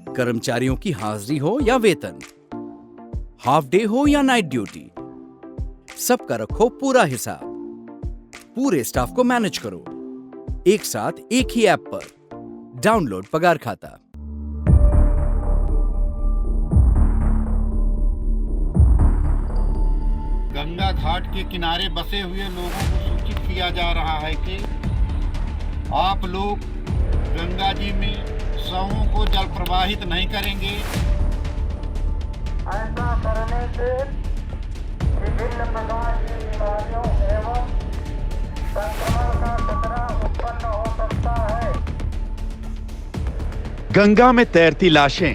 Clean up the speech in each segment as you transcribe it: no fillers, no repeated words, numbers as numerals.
कर्मचारियों की हाजिरी हो या वेतन, हाफ डे हो या नाइट ड्यूटी, सबका रखो पूरा हिसाब। पूरे स्टाफ को मैनेज करो एक साथ एक ही ऐप पर। डाउनलोड पगार खाता। गंगा घाट के किनारे बसे हुए लोगों को सूचित किया जा रहा है कि आप लोग गंगा जी में शवों को जल प्रवाहित नहीं करेंगे। ऐसा करने से विभिन्न प्रकार की बीमारियों एवं संक्रमण का खतरा उत्पन्न हो सकता है। गंगा में तैरती लाशें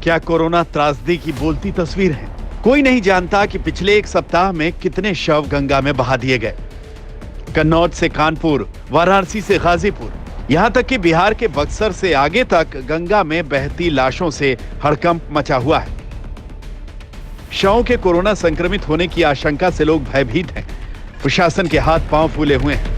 क्या कोरोना त्रासदी की बोलती तस्वीर है? कोई नहीं जानता कि पिछले एक सप्ताह में कितने शव गंगा में बहा दिए गए। कन्नौज से कानपुर, वाराणसी से गाजीपुर, यहां तक कि बिहार के बक्सर से आगे तक गंगा में बहती लाशों से हड़कंप मचा हुआ है। शवों के कोरोना संक्रमित होने की आशंका से लोग भयभीत हैं। प्रशासन के हाथ पांव फूले हुए हैं।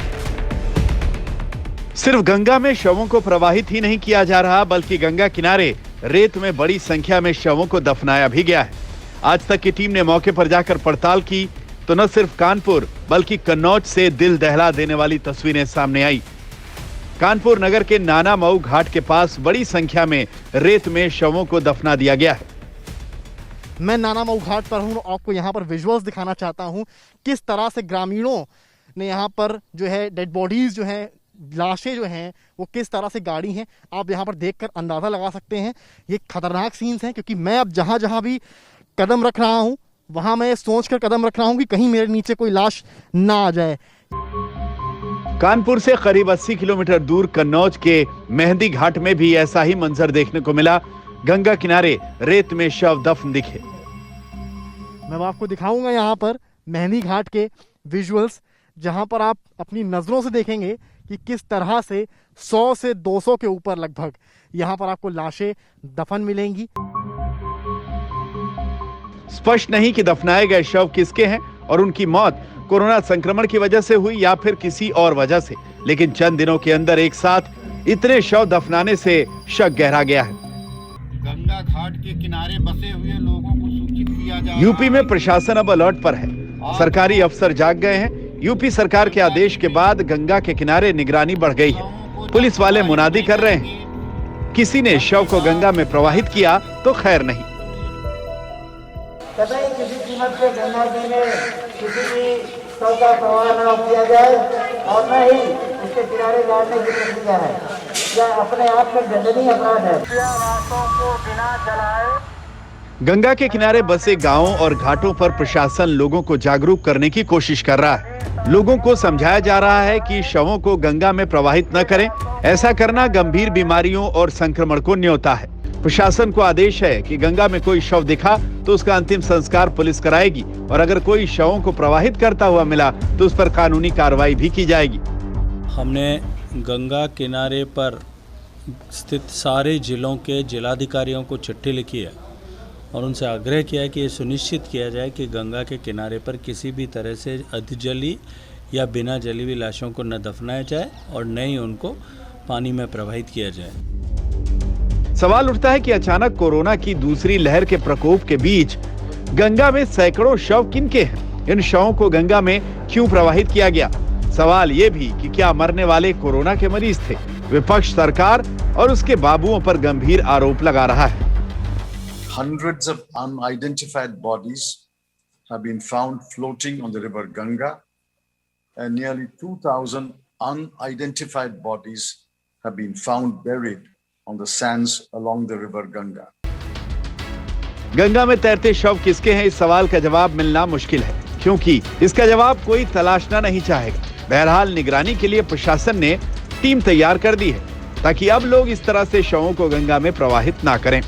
सिर्फ गंगा में शवों को प्रवाहित ही नहीं किया जा रहा, बल्कि गंगा किनारे रेत में बड़ी संख्या में शवों को दफनाया भी गया है। आज तक की टीम ने मौके पर जाकर पड़ताल की तो न सिर्फ कानपुर बल्कि कन्नौज से दिल दहला देने वाली तस्वीरें सामने आई। कानपुर नगर के नाना मऊ घाट के पास बड़ी संख्या में रेत में शवों को दफना दिया गया है। मैं नाना मऊ घाट पर हूं, आपको यहां पर विजुअल्स दिखाना चाहता हूं किस तरह से ग्रामीणों ने यहां पर जो है डेड बॉडीज जो हैं, लाशें जो हैं वो किस तरह से गाड़ी हैं। आप यहां पर देखकर अंदाजा लगा सकते हैं ये खतरनाक सीन्स हैं, क्योंकि मैं अब जहां भी कदम रख रहा हूं वहां मैं सोचकर कदम रख रहा हूं कि कहीं मेरे नीचे कोई लाश ना आ जाए। कानपुर से करीब 80 किलोमीटर दूर कन्नौज के मेहंदी घाट में भी ऐसा ही मंजर देखने को मिला। गंगा किनारे रेत में शव दफन दिखे। मैं आपको दिखाऊंगा यहाँ पर मेहंदी घाट के विजुअल्स, जहाँ पर आप अपनी नजरों से देखेंगे कि किस तरह से 100 से 200 के ऊपर लगभग यहाँ पर आपको लाशें दफन मिलेंगी। स्पष्ट नहीं कि दफनाए गए शव किसके हैं और उनकी मौत कोरोना संक्रमण की वजह से हुई या फिर किसी और वजह से, लेकिन चंद दिनों के अंदर एक साथ इतने शव दफनाने से शक गहरा गया है। गंगा घाट के किनारे बसे हुए लोगों को सूचित किया जा रहा है। यूपी में प्रशासन अब अलर्ट पर है। सरकारी अफसर जाग गए हैं। यूपी सरकार के आदेश के बाद गंगा के किनारे निगरानी बढ़ गई है। पुलिस वाले मुनादी कर रहे हैं। किसी ने शव को गंगा में प्रवाहित किया तो खैर नहीं। कतई किसी कीमत पे गंगा जी में किसी भी शव का प्रवाह न किया जाए और न ही उसके किनारे गाड़ने की प्रक्रिया है। यह अपने आप में दंडनीय अपराध है। लाशों को बिना जलाए। गंगा के किनारे बसे गांवों और घाटों पर प्रशासन लोगों को जागरूक करने की कोशिश कर रहा है। लोगों को समझाया जा रहा है कि शवों को गंगा में प्रवाहित न करें। ऐसा करना गंभीर बीमारियों और संक्रमण को न्योता है। प्रशासन को आदेश है कि गंगा में कोई शव दिखा तो उसका अंतिम संस्कार पुलिस कराएगी और अगर कोई शवों को प्रवाहित करता हुआ मिला तो उस पर कानूनी कार्रवाई भी की जाएगी। हमने गंगा किनारे पर स्थित सारे जिलों के जिलाधिकारियों को चिट्ठी लिखी है और उनसे आग्रह किया है कि ये सुनिश्चित किया जाए कि गंगा के किनारे पर किसी भी तरह से अधजली या बिना जली हुई लाशों को न दफनाया जाए और न ही उनको पानी में प्रवाहित किया जाए। सवाल उठता है कि अचानक कोरोना की दूसरी लहर के प्रकोप के बीच गंगा में सैकड़ों शव किनके हैं? इन शवों को गंगा में क्यों प्रवाहित किया गया? सवाल ये भी कि क्या मरने वाले कोरोना के मरीज थे? विपक्ष सरकार और उसके बाबुओं पर गंभीर आरोप लगा रहा है। Hundreds of unidentified bodies have been found floating on the river Ganga, and nearly 2,000 unidentified bodies have been found buried on the sands along the river Ganga. Ganga में तैरते शव किसके हैं, इस सवाल का जवाब मिलना मुश्किल है, क्योंकि इसका जवाब कोई तलाशना नहीं चाहेगा। बहरहाल निगरानी के लिए प्रशासन ने टीम तैयार कर दी है ताकि अब लोग इस तरह से शवों को गंगा में प्रवाहित ना करें।